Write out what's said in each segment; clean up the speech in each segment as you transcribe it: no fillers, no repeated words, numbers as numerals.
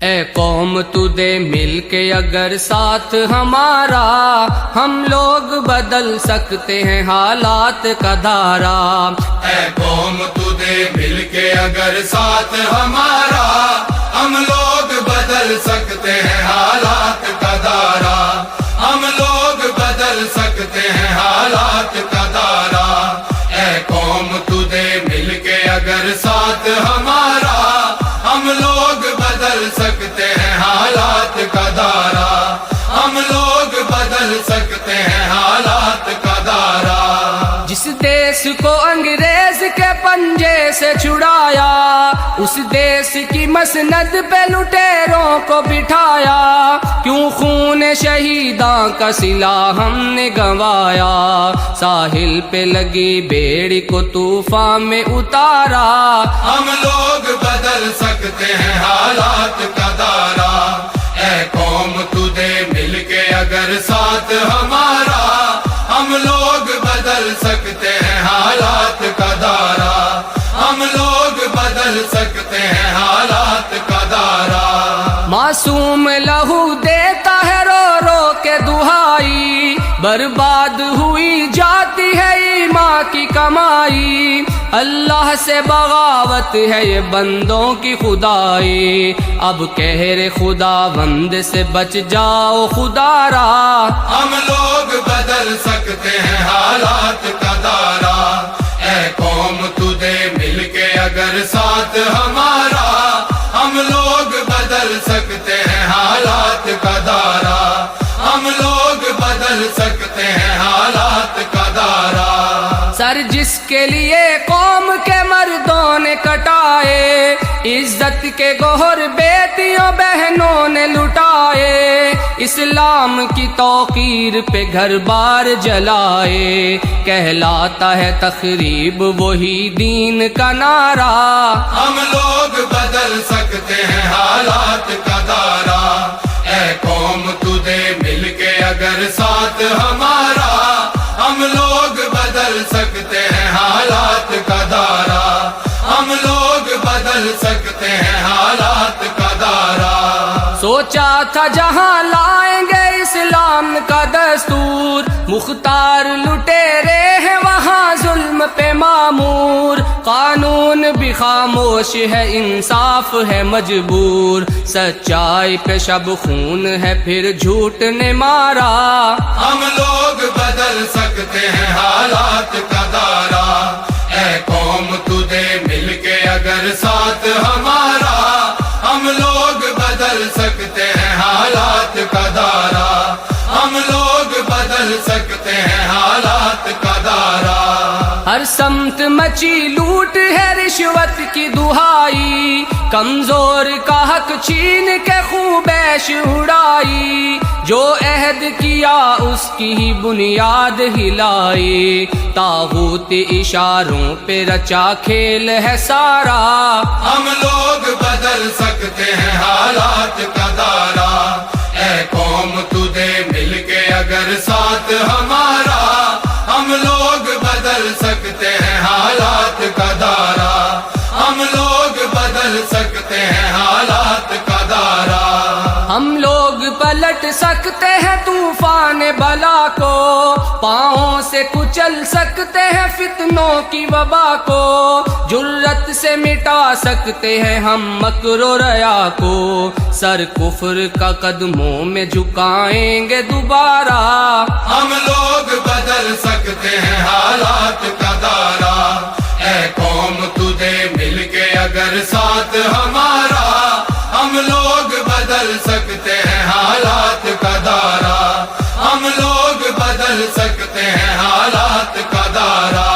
اے قوم تو دے مل کے اگر ساتھ ہمارا، ہم لوگ بدل سکتے ہیں حالات کا دھارا۔ اے قوم تو دے مل کے اگر ساتھ ہمارا، ہم لوگ بدل سکتے ہیں حالات کا دھارا، ہم لوگ بدل سکتے ہیں حالات کا دھارا۔ اے قوم تو دے مل کے اگر ساتھ ہمارا، ہم لوگ بدل سکتے ہیں حالات کا دھارا، ہم لوگ بدل سکتے ہیں حالات کا دھارا۔ جس دیس کو انگریز کے پنجے سے چھڑایا، اس دیس کی مسند پہ لٹیروں کو بٹھایا، کیوں خون شہیداں کا صلہ ہم نے گنوایا، ساحل پہ لگی بیڑی کو طوفان میں اتارا۔ ہم لوگ بدل سکتے ہیں حالات کا دھارا۔ اے قوم تو دے مل کے اگر ساتھ ہمارا، ہم لوگ بدل سکتے ہیں حالات کا دھارا، ہم لوگ بدل سکتے ہیں حالات کا دھارا۔ معصوم لہو دیتا ہے رو رو کے دہائی، برباد ہوئی جاتی ہے ایمان کی کمائی، اللہ سے بغاوت ہے یہ بندوں کی خدائی، اب قہر خدا بند سے بچ جاؤ خدا را۔ ہم لوگ بدل سکتے ہیں حالات کا دھارا۔ اے قوم تو دے مل کے اگر ساتھ ہمارا، ہم لوگ بدل سکتے ہیں حالات کا دھارا، ہم لوگ بدل سکتے ہیں حالات کا دھارا۔ سر جس کے لیے قوم کے مردوں نے کٹائے، عزت کے گوہر بیٹیوں بہنوں نے لٹائے، اسلام کی توقیر پہ گھر بار جلائے، کہلاتا ہے تخریب وہی دین کا نعرہ۔ ہم لوگ بدل سکتے ہیں حالات کا دھارا۔ اے قوم تو دے مل کے اگر ساتھ ہمارا، ہم لوگ بدل سکتے ہیں حالات کا دھارا، ہم لوگ بدل سکتے ہیں حالات کا دھارا۔ سوچا تھا جہاں لائیں گے اسلام کا دستور، مختار لٹیرے ہیں وہاں ظلم پہ معمور، قانون بھی خاموش ہے انصاف ہے مجبور، سچائی پہ شب خون ہے پھر جھوٹ نے مارا۔ ہم لوگ بدل سکتے ہیں حالات کا دھارا۔ اے قوم تو دے مل کے اگر ساتھ ہمارا، ہم لوگ بدل سکتے ہیں حالات کا دھارا، ہم لوگ بدل سکتے ہیں حالات کا دھارا۔ ہر سمت مچی لوٹ ہے رشوت کی دہائی، کمزور کا حق چھین کے خوب عیش اڑائی، جو عہد کیا اس کی ہی بنیاد ہلائی، طاغوت اشاروں پہ رچا کھیل ہے سارا۔ ہم لوگ بدل سکتے ہیں حالات کا دھارا۔ اے قوم تو دے مل کے اگر ساتھ ہمارا، ہم لوگ بدل سکتے ہیں حالات کا دھارا، ہم لوگ بدل سکتے ہیں حالات کا دھارا۔ ہم لوگ پلٹ سکتے ہیں طوفان بلا کو، پاؤں سے کچل سکتے ہیں فتنوں کی وبا کو، جرت سے مٹا سکتے ہیں ہم مکر و ریا کو، سر کفر کا قدموں میں جھکائیں گے دوبارہ۔ ہم لوگ بدل سکتے ہیں حالات کا دھارا۔ اے قوم تو دے مل کے اگر ساتھ ہمارا، ہم لوگ بدل سکتے ہیں حالات کا دھارا، ہم لوگ بدل سکتے ہیں حالات کا دھارا۔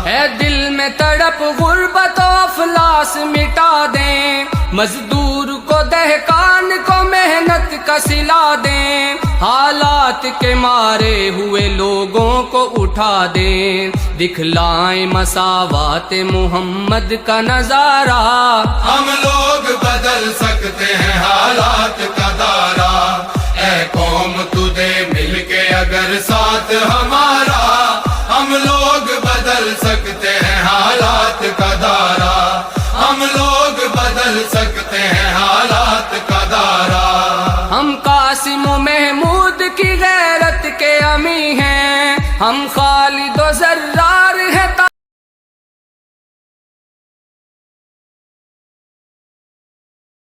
ہے دل میں تڑپ غربت و افلاس مٹا دیں، مزدور کو دہقان کو محنت کا صلہ دیں، حالات کے مارے ہوئے لوگوں کو اٹھا دیں، دکھلائیں مساوات محمد کا نظارہ۔ ہم لوگ بدل سکتے ہیں حالات کا دھارا۔ اے قوم تو دے مل کے اگر ساتھ ہمارا، ہم لوگ بدل سکتے ہیں حالات کا دھارا، ہم لوگ بدل سکتے ہیں حالات کا دھارا۔ قاسم و محمود کی غیرت کے امی ہیں، ہم خالد و زرار